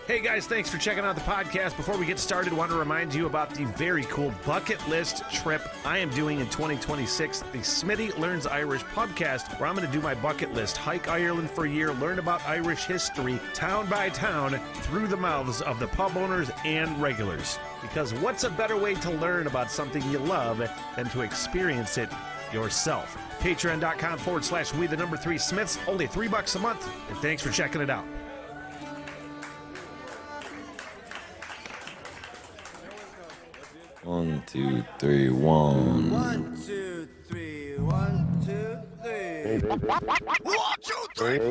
Hey guys, thanks for checking out the podcast. Before we get started, I want to remind you about the very cool bucket list trip I am doing in 2026, the Smitty Learns Irish podcast, where I'm going to do my bucket list, hike Ireland for a year, learn about Irish history, town by town, through the mouths of the pub owners and regulars. Because what's a better way to learn about something you love than to experience it yourself? Patreon.com/we3Smiths, only $3 a month, and thanks for checking it out. One, two, three, one. 1, 2, 3, 1, 2, 3. 1, 2, 3, 4.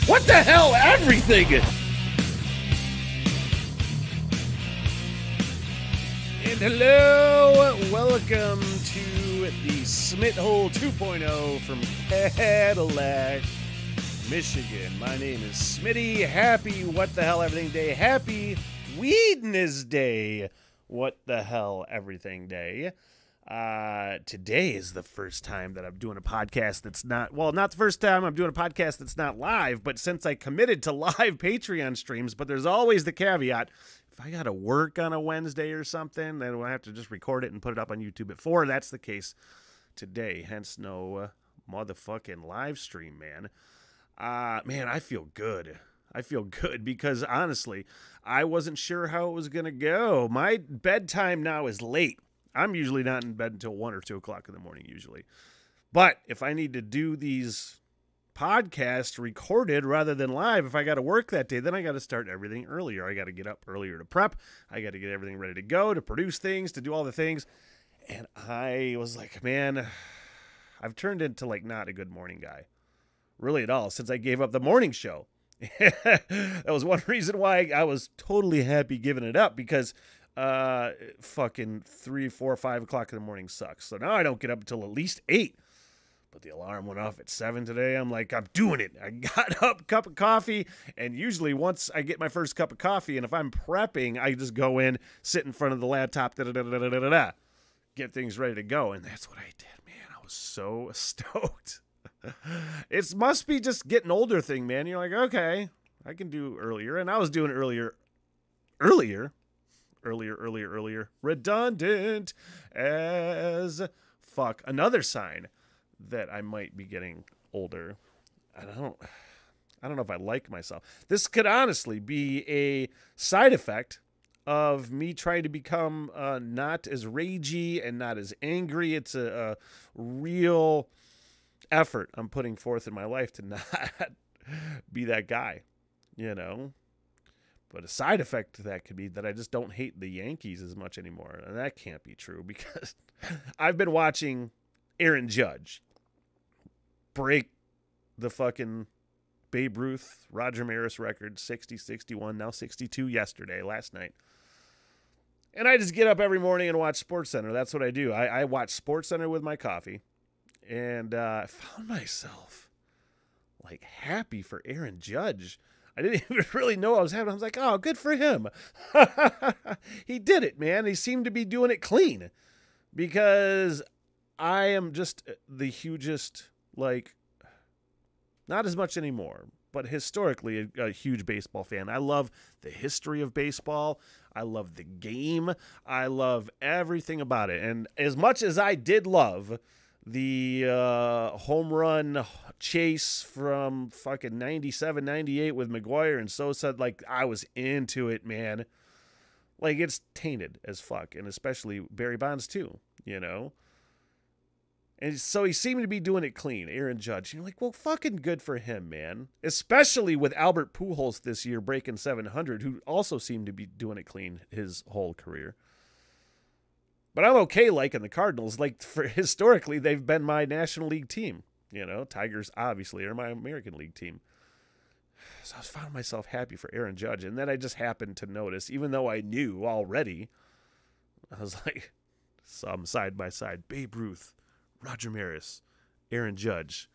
What the hell, everything? And hello, welcome to the Smith Hole 2.0 from Cadillac, Michigan. My name is Smitty. Happy What the Hell Everything Day. Happy Wednesday. What the Hell Everything Day. Today is the first time that I'm doing a podcast that's not the first time I'm doing a podcast that's not live, but since I committed to live Patreon streams, but there's always the caveat. If I got to work on a Wednesday or something, then I have to just record it and put it up on YouTube at 4. That's the case today. Hence no motherfucking live stream, man. Man, I feel good. I feel good because, honestly, I wasn't sure how it was going to go. My bedtime now is late. I'm usually not in bed until 1 or 2 o'clock in the morning, usually. But if I need to do these podcast recorded rather than live, if I got to work that day, then I got to start everything earlier. I got to get up earlier to prep. I got to get everything ready to go, to produce things, to do all the things. And I was like, man, I've turned into like not a good morning guy, really at all, since I gave up the morning show. That was one reason why I was totally happy giving it up, because fucking 3, 4, 5 o'clock in the morning sucks. So now I don't get up until at least 8. But the alarm went off at 7 today. I'm like, I'm doing it. I got up, cup of coffee, and usually once I get my first cup of coffee, and if I'm prepping, I just go in, sit in front of the laptop, get things ready to go, and that's what I did, man. I was so stoked. It must be just getting older thing, man. You're like, okay, I can do earlier, and I was doing it earlier, redundant as fuck. Another sign that I might be getting older. I don't know if I like myself. This could honestly be a side effect of me trying to become not as ragey and not as angry. It's a real effort I'm putting forth in my life to not be that guy, you know? But a side effect to that could be that I just don't hate the Yankees as much anymore. And that can't be true, because I've been watching Aaron Judge break the fucking Babe Ruth, Roger Maris record, 60, 61, now 62 last night. And I just get up every morning and watch SportsCenter. That's what I do. I watch SportsCenter with my coffee. And I found myself like happy for Aaron Judge. I didn't even really know what was happening. I was like, oh, good for him. He did it, man. He seemed to be doing it clean, because I am just the hugest, like, not as much anymore, but historically a huge baseball fan. I love the history of baseball. I love the game. I love everything about it. And as much as I did love the home run chase from fucking 97, 98 with McGuire and Sosa, like, I was into it, man. Like, it's tainted as fuck, and especially Barry Bonds too, you know? And so he seemed to be doing it clean, Aaron Judge. You're like, well, fucking good for him, man. Especially with Albert Pujols this year breaking 700, who also seemed to be doing it clean his whole career. But I'm okay liking the Cardinals. Like, historically, they've been my National League team. You know, Tigers obviously are my American League team. So I found myself happy for Aaron Judge. And then I just happened to notice, even though I knew already, I was like, some side by side, Babe Ruth, Roger Maris, Aaron Judge.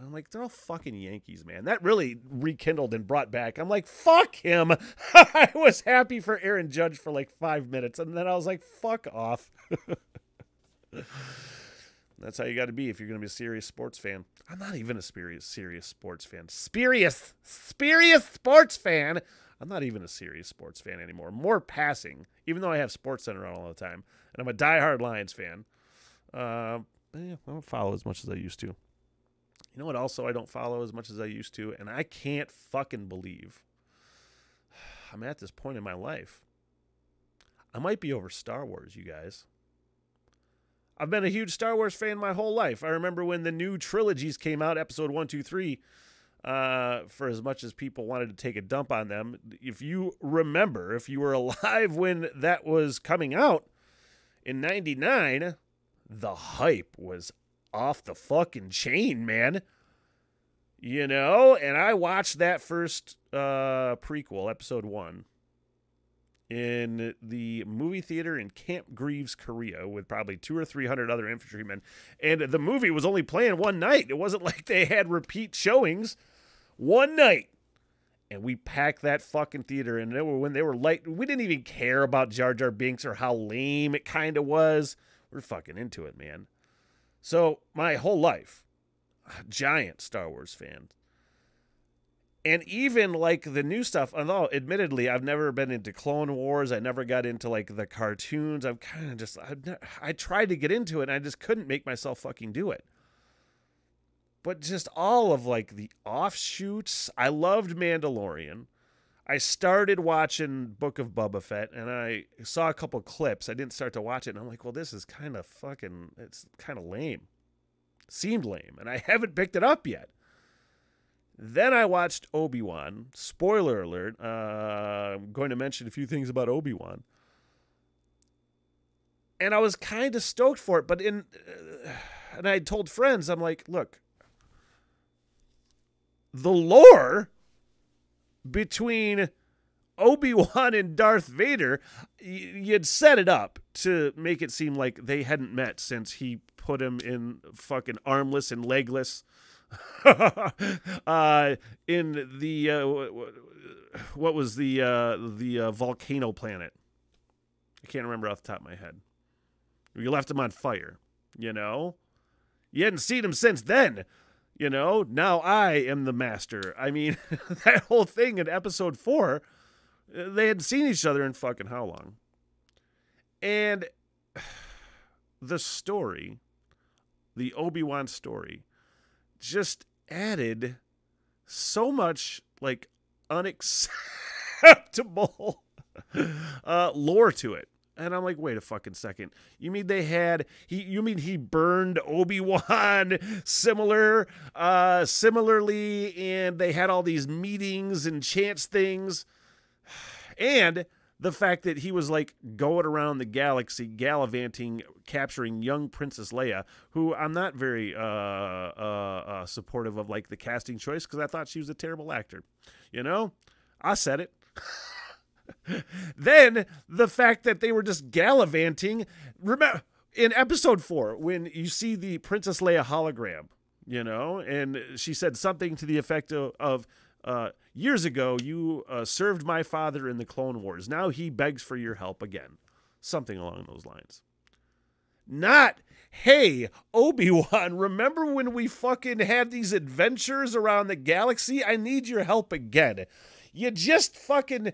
I'm like, they're all fucking Yankees, man. That really rekindled and brought back. I'm like, fuck him. I was happy for Aaron Judge for like 5 minutes, and then I was like, fuck off. That's how you got to be if you're going to be a serious sports fan. I'm not even a serious sports fan. Serious sports fan. I'm not even a serious sports fan anymore. More passing, even though I have SportsCenter on all the time, and I'm a diehard Lions fan. I don't follow as much as I used to. You know what also I don't follow as much as I used to? And I can't fucking believe I'm at this point in my life. I might be over Star Wars, you guys. I've been a huge Star Wars fan my whole life. I remember when the new trilogies came out, episode 1, 2, 3, for as much as people wanted to take a dump on them. If you remember, if you were alive when that was coming out in 99, the hype was off the fucking chain, man. You know, and I watched that first prequel, episode 1, in the movie theater in Camp Greaves, Korea, with probably 200 or 300 other infantrymen. And the movie was only playing one night. It wasn't like they had repeat showings. One night. And we packed that fucking theater. And when they were light, we didn't even care about Jar Jar Binks or how lame it kind of was. We're fucking into it, man. So my whole life, a giant Star Wars fan. And even like the new stuff, although admittedly I've never been into Clone Wars, I never got into like the cartoons. I've kind of just, I tried to get into it and I just couldn't make myself fucking do it. But just all of like the offshoots, I loved Mandalorian. I started watching Book of Boba Fett and I saw a couple clips. I didn't start to watch it and I'm like, well, this is kind of fucking, it's kind of lame. Seemed lame and I haven't picked it up yet. Then I watched Obi-Wan. Spoiler alert. I'm going to mention a few things about Obi-Wan. And I was kind of stoked for it, but and I told friends, I'm like, look, the lore between Obi-Wan and Darth Vader, you'd set it up to make it seem like they hadn't met since he put him in fucking armless and legless in the what was the volcano planet? I can't remember off the top of my head. You left him on fire, you know? You hadn't seen him since then, you know? Now I am the master. I mean, that whole thing in episode 4, they hadn't seen each other in fucking how long? And the story, the Obi-Wan story, just added so much like unacceptable lore to it. And I'm like, wait a fucking second. You mean he burned Obi-Wan similarly, and they had all these meetings and chance things. And the fact that he was like going around the galaxy, gallivanting, capturing young Princess Leia, who I'm not very supportive of, like the casting choice, because I thought she was a terrible actor. You know, I said it. Then the fact that they were just gallivanting. Remember in episode 4 when you see the Princess Leia hologram, you know, and she said something to the effect of years ago, you served my father in the Clone Wars. Now he begs for your help again. Something along those lines. Not, hey, Obi-Wan, remember when we fucking had these adventures around the galaxy? I need your help again. You just fucking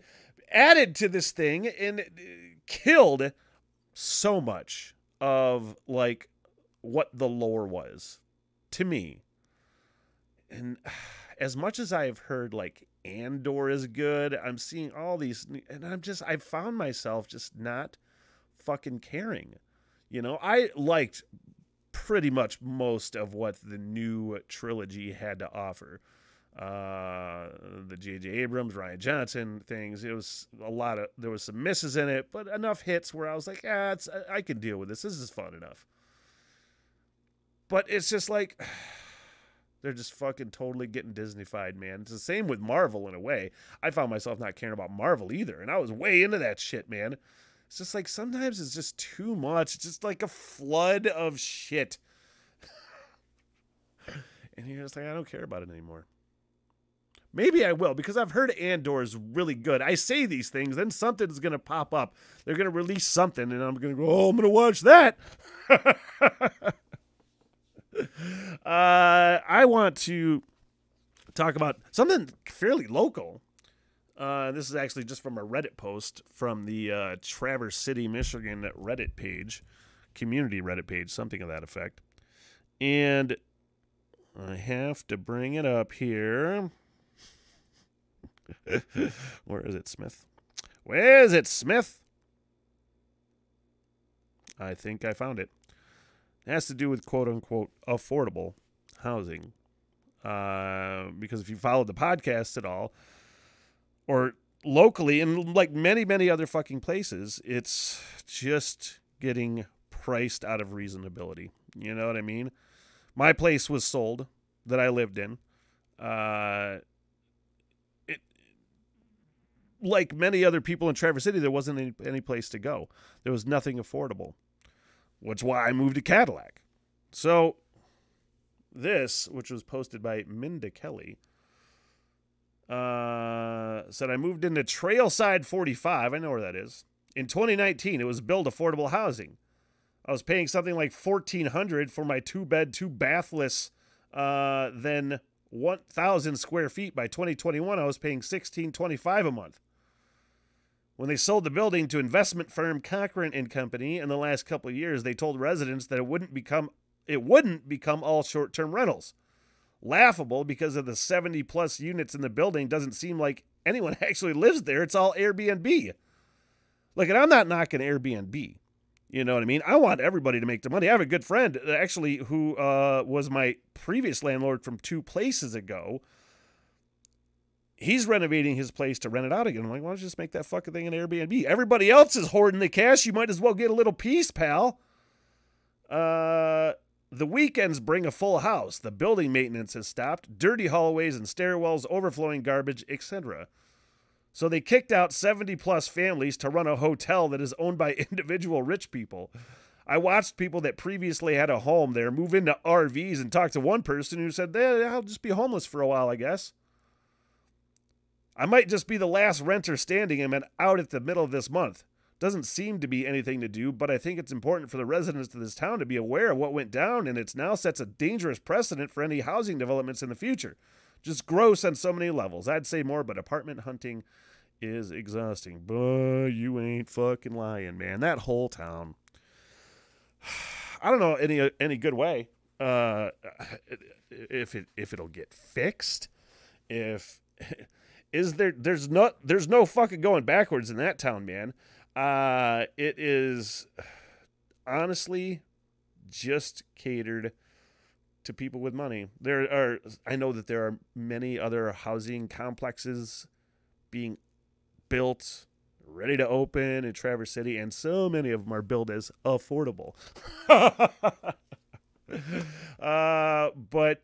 added to this thing and killed so much of, like, what the lore was to me. And as much as I've heard, like, Andor is good, I'm seeing all these, and I found myself just not fucking caring. You know, I liked pretty much most of what the new trilogy had to offer. The J.J. Abrams, Rian Johnson things, there was some misses in it, but enough hits where I was like, I can deal with this. This is fun enough. But it's just like, they're just fucking totally getting Disney-fied, man. It's the same with Marvel in a way. I found myself not caring about Marvel either, and I was way into that shit, man. It's just like sometimes it's just too much. It's just like a flood of shit. And you're just like, I don't care about it anymore. Maybe I will, because I've heard Andor is really good. I say these things, then something's going to pop up. They're going to release something, and I'm going to go, oh, I'm going to watch that. I want to talk about something fairly local. This is actually just from a Reddit post from the Traverse City, Michigan Reddit page, community Reddit page, something of that effect. And I have to bring it up here. Where is it, Smith? Where is it, Smith? I think I found it. It has to do with quote-unquote affordable housing. Because if you followed the podcast at all, or locally, and like many, many other fucking places, it's just getting priced out of reasonability. You know what I mean? My place was sold that I lived in. Like many other people in Traverse City, there wasn't any place to go. There was nothing affordable, which is why I moved to Cadillac. So this, which was posted by Minda Kelly, said, I moved into Trailside 45. I know where that is. In 2019, it was built affordable housing. I was paying something like $1,400 for my 2-bed, 2-bathless, then 1,000 square feet. By 2021, I was paying $1,625 a month. When they sold the building to investment firm Cochran and Company in the last couple of years, they told residents that it wouldn't become all short-term rentals. Laughable, because of the 70-plus units in the building, doesn't seem like anyone actually lives there. It's all Airbnb. Look, and I'm not knocking Airbnb. You know what I mean? I want everybody to make the money. I have a good friend, actually, who was my previous landlord from 2 places ago. He's renovating his place to rent it out again. I'm like, why don't you just make that fucking thing an Airbnb? Everybody else is hoarding the cash. You might as well get a little piece, pal. The weekends bring a full house. The building maintenance has stopped. Dirty hallways and stairwells, overflowing garbage, etc. So they kicked out 70-plus families to run a hotel that is owned by individual rich people. I watched people that previously had a home there move into RVs and talked to one person who said, I'll just be homeless for a while, I guess. I might just be the last renter standing and I'm out at the middle of this month. Doesn't seem to be anything to do, but I think it's important for the residents of this town to be aware of what went down, and it now sets a dangerous precedent for any housing developments in the future. Just gross on so many levels. I'd say more, but apartment hunting is exhausting. But you ain't fucking lying, man. That whole town. I don't know any good way. If it'll get fixed. There's no fucking going backwards in that town, man. It is honestly just catered to people with money. I know that there are many other housing complexes being built, ready to open in Traverse City, and so many of them are billed as affordable. But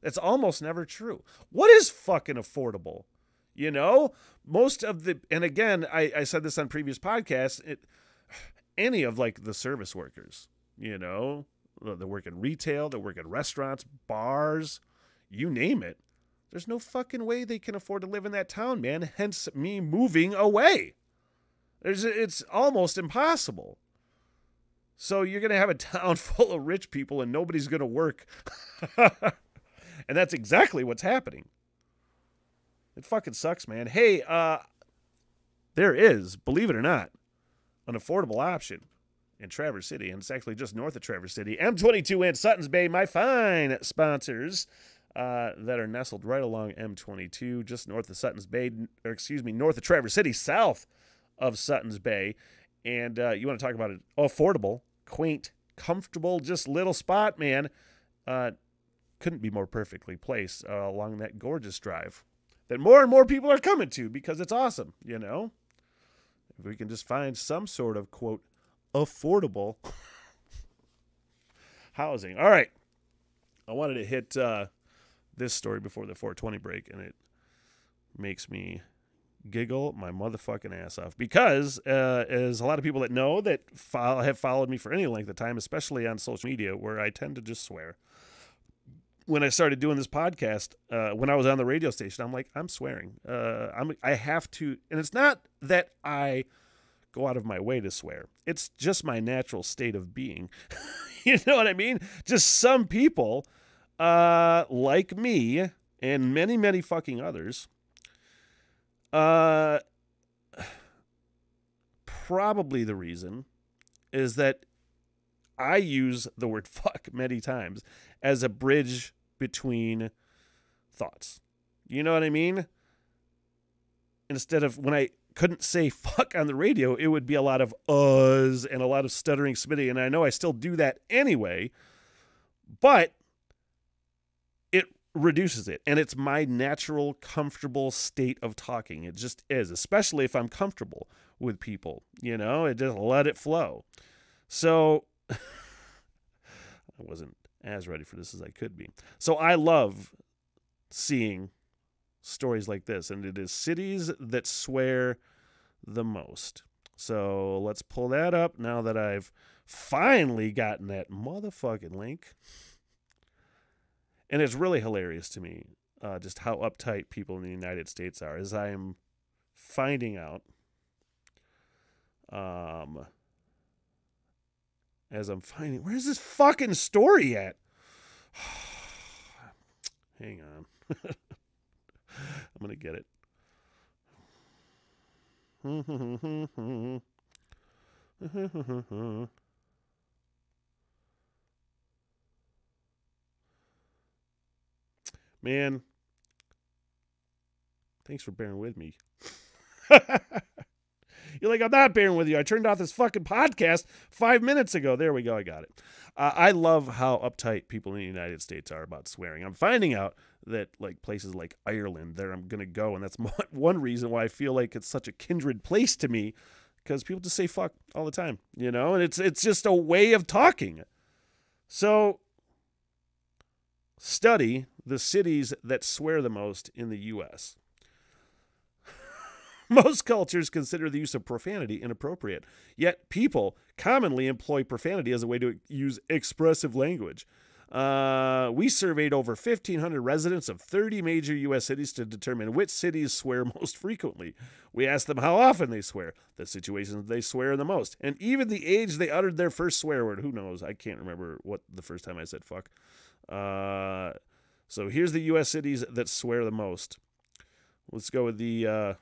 it's almost never true. What is fucking affordable? You know, most of the, and again, I said this on previous podcasts, any of like the service workers, you know, they work in retail, they work in restaurants, bars, you name it. There's no fucking way they can afford to live in that town, man. Hence me moving away. It's almost impossible. So you're going to have a town full of rich people and nobody's going to work. And that's exactly what's happening. It fucking sucks, man. Hey, there is, believe it or not, an affordable option in Traverse City, and it's actually just north of Traverse City. M22 and Suttons Bay, my fine sponsors that are nestled right along M22, just north of Suttons Bay, or excuse me, north of Traverse City, south of Suttons Bay. And you want to talk about an affordable, quaint, comfortable, just little spot, man. Couldn't be more perfectly placed along that gorgeous drive that more and more people are coming to because it's awesome, you know? If we can just find some sort of, quote, affordable housing. All right. I wanted to hit this story before the 420 break, and it makes me giggle my motherfucking ass off because, as a lot of people that know that have followed me for any length of time, especially on social media, where I tend to just swear. when I started doing this podcast, when I was on the radio station, I'm like, I'm swearing. I have to, and it's not that I go out of my way to swear. It's just my natural state of being. You know what I mean? Just some people, like me and many, many fucking others, probably the reason is that I use the word fuck many times as a bridge between thoughts. You know what I mean? Instead of when I couldn't say fuck on the radio, it would be a lot of uhs and a lot of stuttering Smitty. And I know I still do that anyway, but it reduces it. And it's my natural, comfortable state of talking. It just is, especially if I'm comfortable with people, you know, it just let it flow. So I wasn't as ready for this as I could be. So I love seeing stories like this, and it is cities that swear the most. So let's pull that up now that I've finally gotten that motherfucking link. And it's really hilarious to me just how uptight people in the United States are, as I am finding out where's this fucking story at? Hang on. I'm going to get it. Man, thanks for bearing with me. You're like, I'm not bearing with you. I turned off this fucking podcast 5 minutes ago. There we go. I got it. I love how uptight people in the United States are about swearing. I'm finding out that like places like Ireland, there I'm going to go. And that's one reason why I feel like it's such a kindred place to me, because people just say fuck all the time, you know, and it's just a way of talking. So study the cities that swear the most in the U.S. Most cultures consider the use of profanity inappropriate, yet people commonly employ profanity as a way to use expressive language. We surveyed over 1,500 residents of 30 major U.S. cities to determine which cities swear most frequently. We asked them how often they swear, the situations they swear the most, and even the age they uttered their first swear word. Who knows? I can't remember what the first time I said fuck. So here's the U.S. cities that swear the most. Let's go with the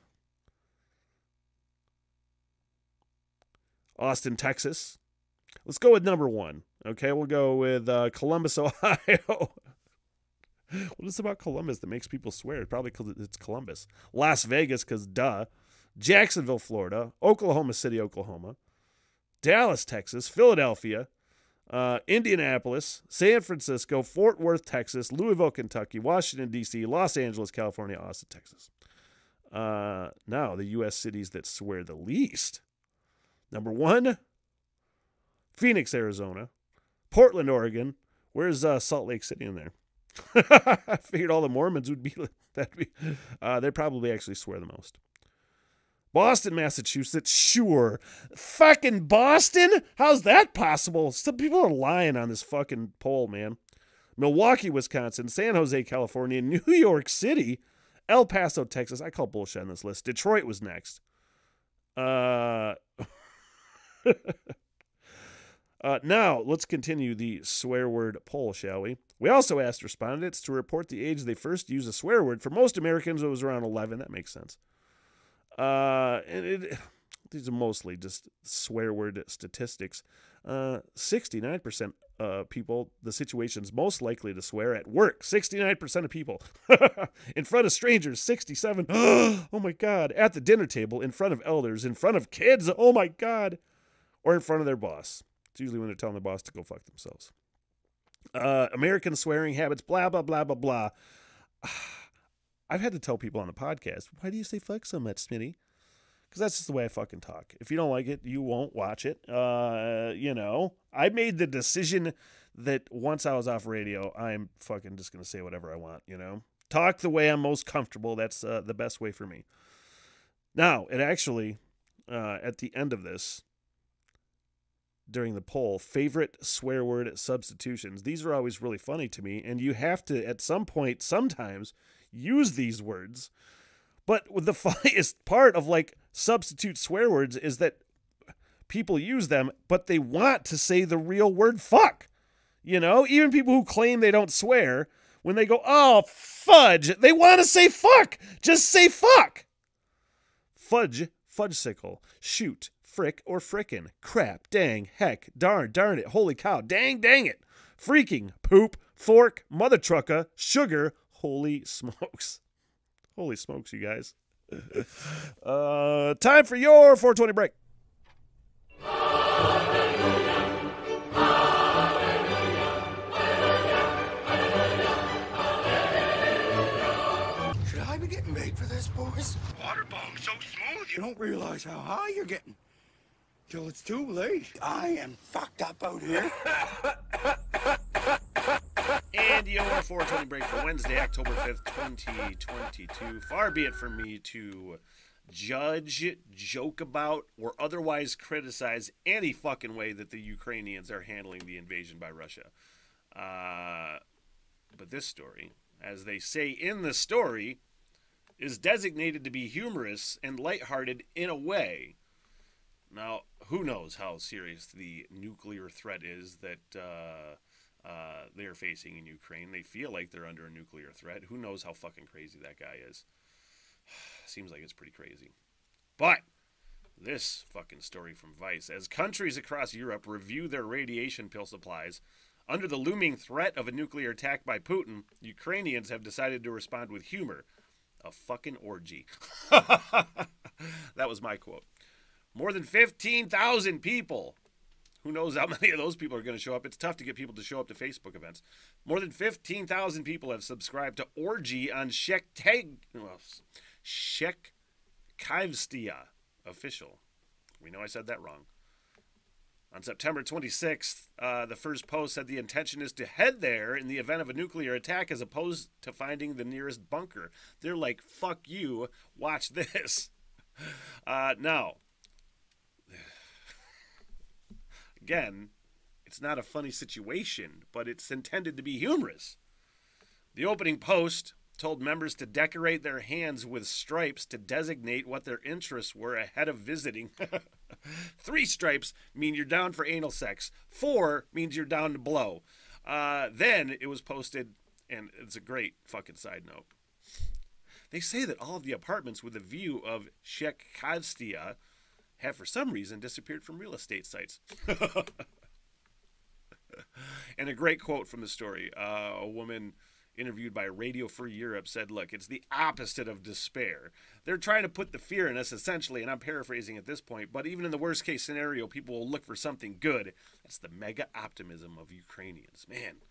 Austin, Texas. Let's go with number 1. Okay, we'll go with Columbus, Ohio. What is it about Columbus that makes people swear? Probably because it's Columbus. Las Vegas, because duh. Jacksonville, Florida. Oklahoma City, Oklahoma. Dallas, Texas. Philadelphia. Indianapolis. San Francisco. Fort Worth, Texas. Louisville, Kentucky. Washington, D.C. Los Angeles, California. Austin, Texas. Now, the U.S. cities that swear the least. Number 1, Phoenix, Arizona. Portland, Oregon. Where's Salt Lake City in there? I figured all the Mormons would be that. They probably actually swear the most. Boston, Massachusetts. Sure. Fucking Boston? How's that possible? Some people are lying on this fucking poll, man. Milwaukee, Wisconsin. San Jose, California. New York City. El Paso, Texas. I call bullshit on this list. Detroit was next. Now, let's continue the swear word poll, shall we? We also asked respondents to report the age they first used a swear word. For most Americans, it was around 11. That makes sense. These are mostly just swear word statistics. 69% people, the situation's most likely to swear at work. 69% of people. In front of strangers, 67. Oh my God. At the dinner table, in front of elders, in front of kids. Oh my God. Or in front of their boss. It's usually when they're telling their boss to go fuck themselves. American swearing habits, blah, blah, blah, blah, blah. I've had to tell people on the podcast, why do you say fuck so much, Smitty? Because that's just the way I fucking talk. If you don't like it, you won't watch it. You know, I made the decision that once I was off radio, I'm fucking just going to say whatever I want, you know? Talk the way I'm most comfortable. That's the best way for me. Now, it actually, at the end of this, during the poll, favorite swear word substitutions. These are always really funny to me, and you have to, at some point, sometimes, use these words. But the funniest part of, like, substitute swear words is that people use them, but they want to say the real word fuck. You know, even people who claim they don't swear, when they go, oh, fudge, they want to say fuck. Just say fuck. Fudge, fudgesicle, shoot, frick or frickin', crap, dang, heck, darn it, holy cow, dang it, freaking, poop, fork, mother trucka, sugar, holy smokes. Holy smokes, you guys. Time for your 420 break. Should I be getting paid for this, boys? Water bomb so smooth, you don't realize how high you're getting. Till it's too late. I am fucked up out here. And your 420 break for Wednesday, October 5th, 2022. Far be it from me to judge, joke about, or otherwise criticize any fucking way that the Ukrainians are handling the invasion by Russia. But this story, as they say in the story, is designated to be humorous and lighthearted in a way. Now, who knows how serious the nuclear threat is that they're facing in Ukraine. They feel like they're under a nuclear threat. Who knows how fucking crazy that guy is. Seems like it's pretty crazy. But this fucking story from Vice. As countries across Europe review their radiation pill supplies, under the looming threat of a nuclear attack by Putin, Ukrainians have decided to respond with humor. A fucking orgy. That was my quote. More than 15,000 people. Who knows how many of those people are going to show up? It's tough to get people to show up to Facebook events. More than 15,000 people have subscribed to Orgy on Shekivstia official. We know I said that wrong. On September 26th, the first post said the intention is to head there in the event of a nuclear attack as opposed to finding the nearest bunker. They're like, fuck you, watch this. Now, again, it's not a funny situation, but it's intended to be humorous. The opening post told members to decorate their hands with stripes to designate what their interests were ahead of visiting. 3 stripes mean you're down for anal sex. 4 means you're down to blow. Then it was posted, and it's a great fucking side note. They say that all of the apartments with a view of Shekivstia have for some reason disappeared from real estate sites. And a great quote from the story. A woman interviewed by Radio Free Europe said, look, it's the opposite of despair. They're trying to put the fear in us, essentially, and I'm paraphrasing at this point, but even in the worst case scenario, people will look for something good. That's the mega optimism of Ukrainians. Man,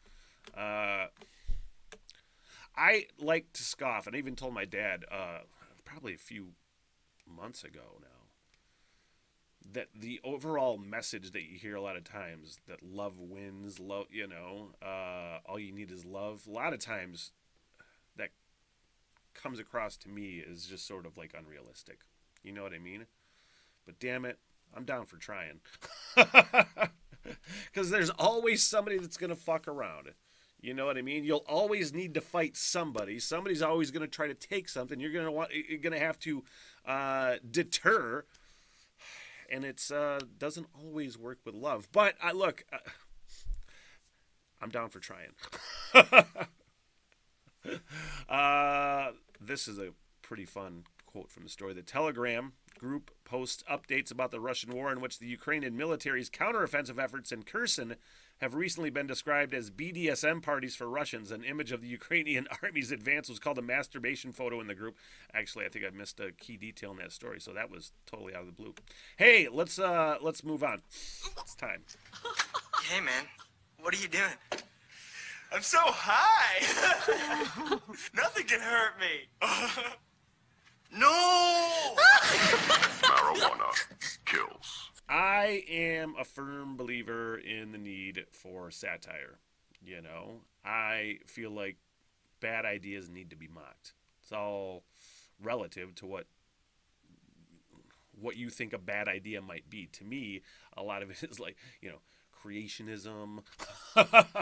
I like to scoff, and I even told my dad probably a few months ago now, that the overall message that you hear a lot of times, that love wins, love, you know, all you need is love. A lot of times that comes across to me as just sort of like unrealistic. You know what I mean? But damn it, I'm down for trying. Because there's always somebody that's going to fuck around. You know what I mean? You'll always need to fight somebody. Somebody's always going to try to take something. You're going to have to deter. And it's doesn't always work with love. But look, I'm down for trying. This is a pretty fun quote from the story. The Telegram group posts updates about the Russian war in which the Ukrainian military's counteroffensive efforts in Kherson have recently been described as BDSM parties for Russians. An image of the Ukrainian army's advance was called a masturbation photo in the group. Actually, I think I missed a key detail in that story, so that was totally out of the blue. Hey, let's move on. It's time. Hey, man, what are you doing? I'm so high. Nothing can hurt me. No! Marijuana kills. I am a firm believer in the need for satire. You know, I feel like bad ideas need to be mocked. It's all relative to what you think a bad idea might be. To me, a lot of it is like, creationism, a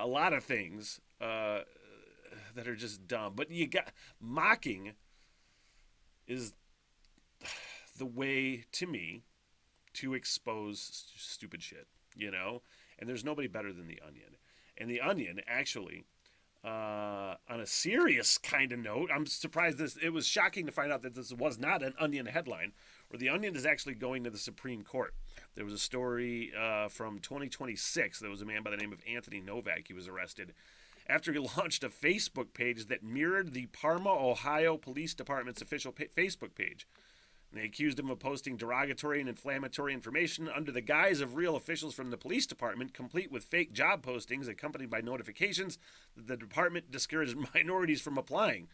lot of things that are just dumb. But mocking is the way, to me, to expose stupid shit, And there's nobody better than The Onion. And The Onion, actually, on a serious kind of note, I'm surprised it was shocking to find out that this was not an Onion headline, where The Onion is actually going to the Supreme Court. There was a story from 2026. There was a man by the name of Anthony Novak. He was arrested after he launched a Facebook page that mirrored the Parma, Ohio Police Department's official Facebook page. And they accused him of posting derogatory and inflammatory information under the guise of real officials from the police department, complete with fake job postings accompanied by notifications that the department discouraged minorities from applying.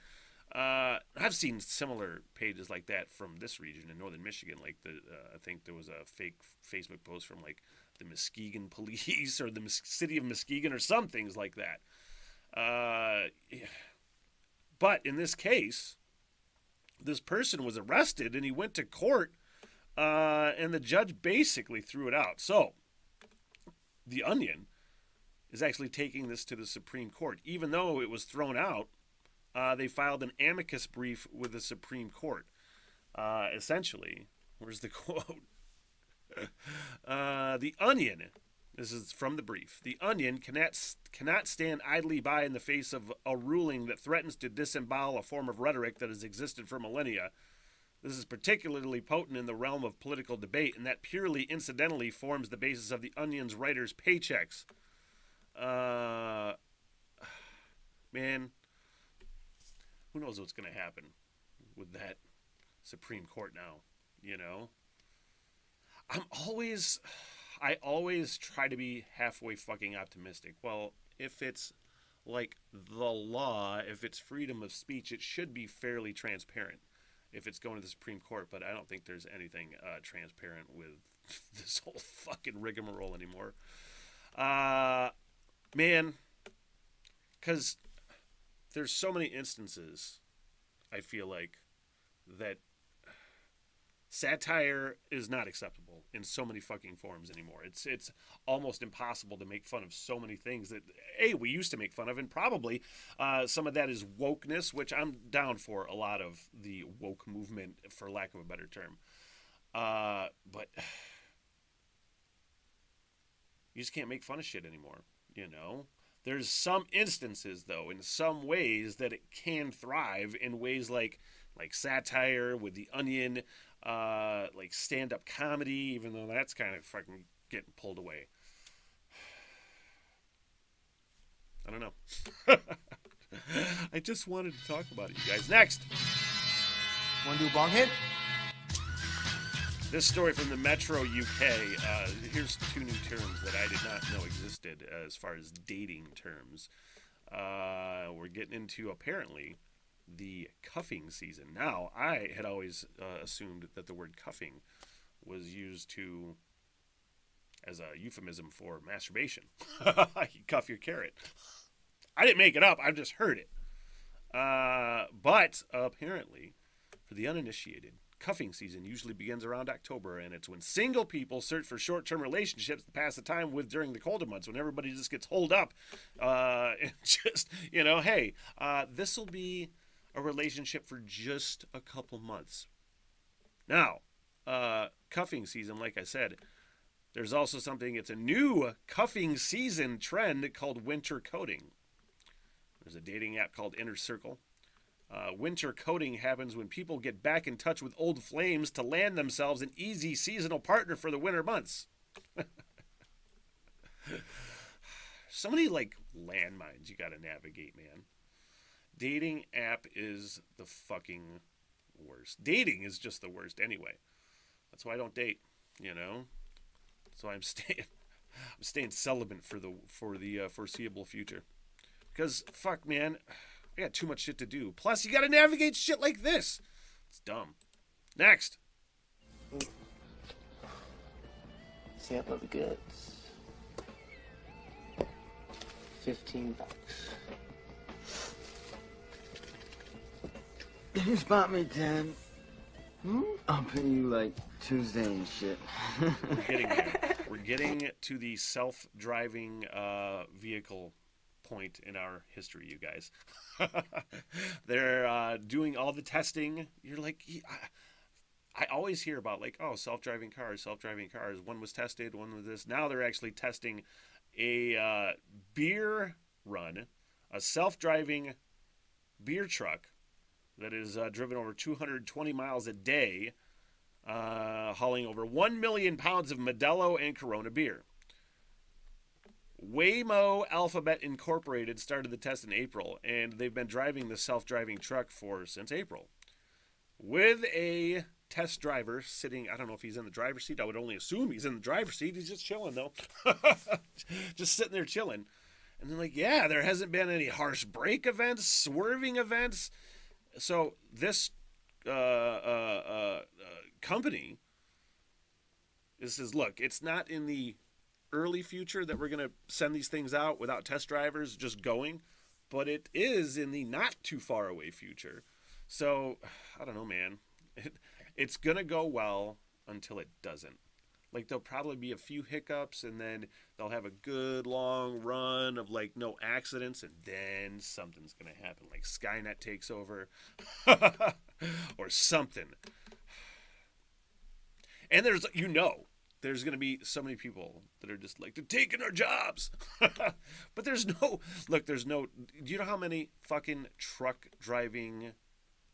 I've seen similar pages like that from this region in northern Michigan. Like I think there was a fake Facebook post from like the Muskegon police or the city of Muskegon or some things like that. But in this case, this person was arrested and he went to court, and the judge basically threw it out. So The Onion is actually taking this to the Supreme Court. Even though it was thrown out, they filed an amicus brief with the Supreme Court. Essentially, where's the quote? The Onion, this is from the brief, The Onion cannot stand idly by in the face of a ruling that threatens to disembowel a form of rhetoric that has existed for millennia. This is particularly potent in the realm of political debate, and that purely incidentally forms the basis of The Onion's writers' paychecks. Man, who knows what's going to happen with that Supreme Court now, I always try to be halfway fucking optimistic. Well, if it's like the law, if it's freedom of speech, it should be fairly transparent if it's going to the Supreme Court. But I don't think there's anything transparent with this whole fucking rigmarole anymore. Man, because there's so many instances, I feel like, that satire is not acceptable in so many fucking forms anymore. It's almost impossible to make fun of so many things that, we used to make fun of, and probably some of that is wokeness, which I'm down for a lot of the woke movement, for lack of a better term. But you just can't make fun of shit anymore, There's some instances, though, in some ways that it can thrive in ways like satire with The Onion, like stand-up comedy, even though that's kind of fucking getting pulled away. I don't know. I just wanted to talk about it, you guys. Next! Want to do a bong hit? This story from the Metro UK. Here's 2 new terms that I did not know existed as far as dating terms. We're getting into, apparently, the cuffing season. Now, I had always assumed that the word cuffing was used as a euphemism for masturbation. You cuff your carrot. I didn't make it up. I've just heard it. But apparently, for the uninitiated, cuffing season usually begins around October, and it's when single people search for short-term relationships to pass the time with during the colder months, when everybody just gets holed up and just, hey, this will be a relationship for just a couple months. Now, cuffing season, like I said, there's also it's a new cuffing season trend called winter coating. There's a dating app called Inner Circle. Winter coating happens when people get back in touch with old flames to land themselves an easy seasonal partner for the winter months. So many, landmines you gotta navigate, man. Dating app is the fucking worst. Dating is just the worst anyway. That's why I don't date, That's why I'm staying celibate for the foreseeable future. Because, fuck, man, I got too much shit to do. Plus, you gotta navigate shit like this. It's dumb. Next. Sample of the goods. $15. Can you spot me 10? I'll pay you like Tuesday and shit. We're getting there. We're getting to the self-driving vehicle point in our history, you guys. They're doing all the testing. You're like, I always hear about like, oh, self-driving cars. One was tested, one was this. Now they're actually testing a beer run, a self-driving beer truck that is driven over 220 miles a day, hauling over 1 million pounds of Modelo and Corona beer. Waymo Alphabet Incorporated started the test in April, and they've been driving the self-driving truck since April. With a test driver sitting, I don't know if he's in the driver's seat. I would only assume he's in the driver's seat. He's just chilling, though. Just sitting there chilling. And they're like, yeah, there hasn't been any harsh brake events, swerving events. So this company says, look, it's not in the early future that we're going to send these things out without test drivers just going, but it is in the not too far away future. So I don't know, man. It's going to go well until it doesn't. Like, there'll probably be a few hiccups, and then they'll have a good long run of, like, no accidents, and then something's going to happen. Like, Skynet takes over or something. And there's going to be so many people that are just like, they're taking our jobs. But do you know how many fucking truck driving,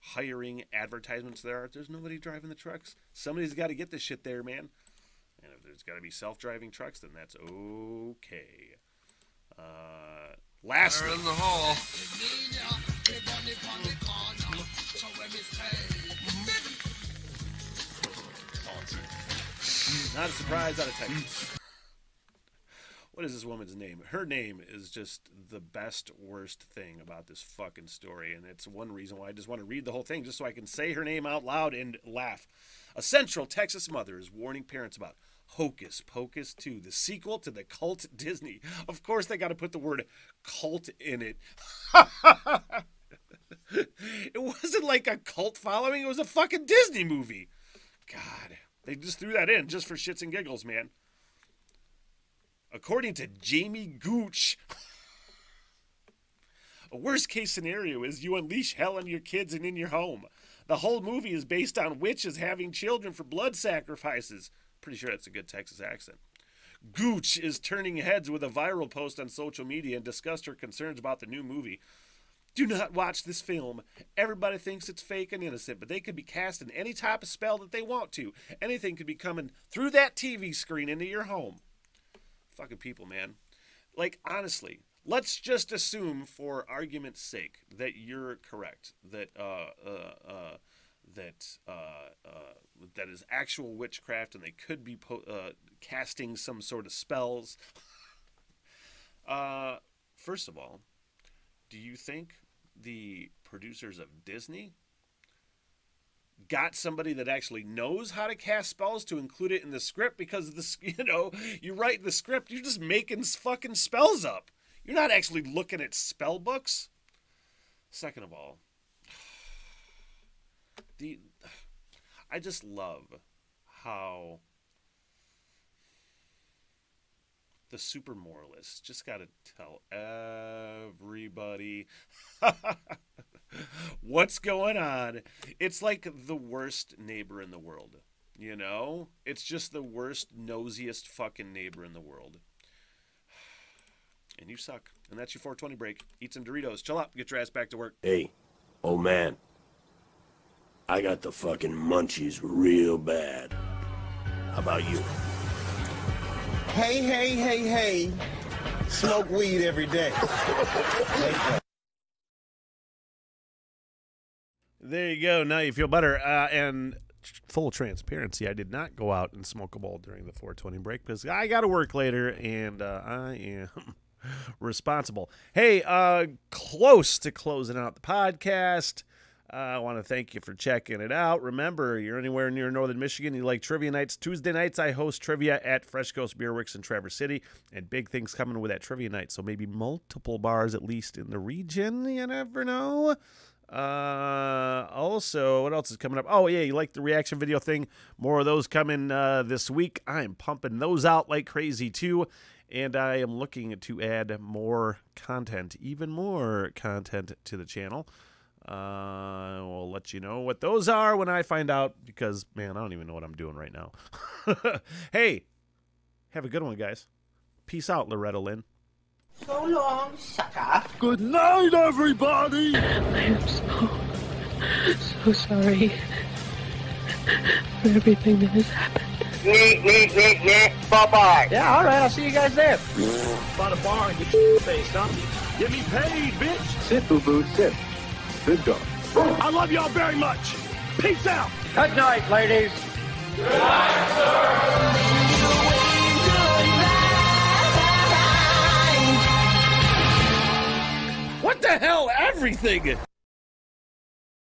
hiring advertisements there are? There's nobody driving the trucks. Somebody's got to get this shit there, man. And if there's got to be self-driving trucks, then that's okay. Lastly, in the hall. not a surprise out of Texas. What is this woman's name? Her name is just the best, worst thing about this fucking story, and it's one reason why I just want to read the whole thing, just so I can say her name out loud and laugh. A Central Texas mother is warning parents about Hocus Pocus 2, the sequel to the cult Disney. Of course, they got to put the word cult in it. It wasn't like a cult following. It was a fucking Disney movie. God, they just threw that in just for shits and giggles, man. According to Jamie Gooch, a worst-case scenario is you unleash hell on your kids and in your home. The whole movie is based on witches having children for blood sacrifices. Pretty sure that's a good Texas accent. Gooch is turning heads with a viral post on social media and discussed her concerns about the new movie. Do not watch this film. Everybody thinks it's fake and innocent, but they could be casting any type of spell that they want to. Anything could be coming through that TV screen into your home. Fucking people, man. Like, honestly, let's just assume, for argument's sake, that you're correct. That that is actual witchcraft, and they could be casting some sort of spells. First of all, do you think the producers of Disney got somebody that actually knows how to cast spells to include it in the script? Because you write the script, you're just making fucking spells up. You're not actually looking at spell books. Second of all, I just love how the super moralists just got to tell everybody what's going on. It's like the worst neighbor in the world, you know? It's just the worst, nosiest fucking neighbor in the world. And you suck. And that's your 420 break. Eat some Doritos. Chill out. Get your ass back to work. Hey, old man. I got the fucking munchies real bad. How about you? Hey. Smoke weed every day. There you go. Now you feel better. And full transparency, I did not go out and smoke a bowl during the 420 break because I got to work later, and I am responsible. Hey, close to closing out the podcast. I want to thank you for checking it out. Remember, you're anywhere near Northern Michigan, you like trivia nights. Tuesday nights, I host trivia at Fresh Coast Beer Works in Traverse City, and big things coming with that trivia night, so maybe multiple bars at least in the region. You never know. Also, what else is coming up? Oh, yeah, you like the reaction video thing? More of those coming this week. I am pumping those out like crazy, too. And I am looking to add more content, even more content to the channel. We'll let you know what those are when I find out, because, man, I don't even know what I'm doing right now. Hey, have a good one, guys. Peace out, Loretta Lynn. So long, sucker. Good night, everybody! I am so sorry for everything that has happened. Bye-bye. Yeah, all right. I'll see you guys there. By the bar and get your face, huh? Get me paid, bitch! Sit, boo-boo, sit. Good dog. I love y'all very much! Peace out! Good night, ladies. What the hell, everything?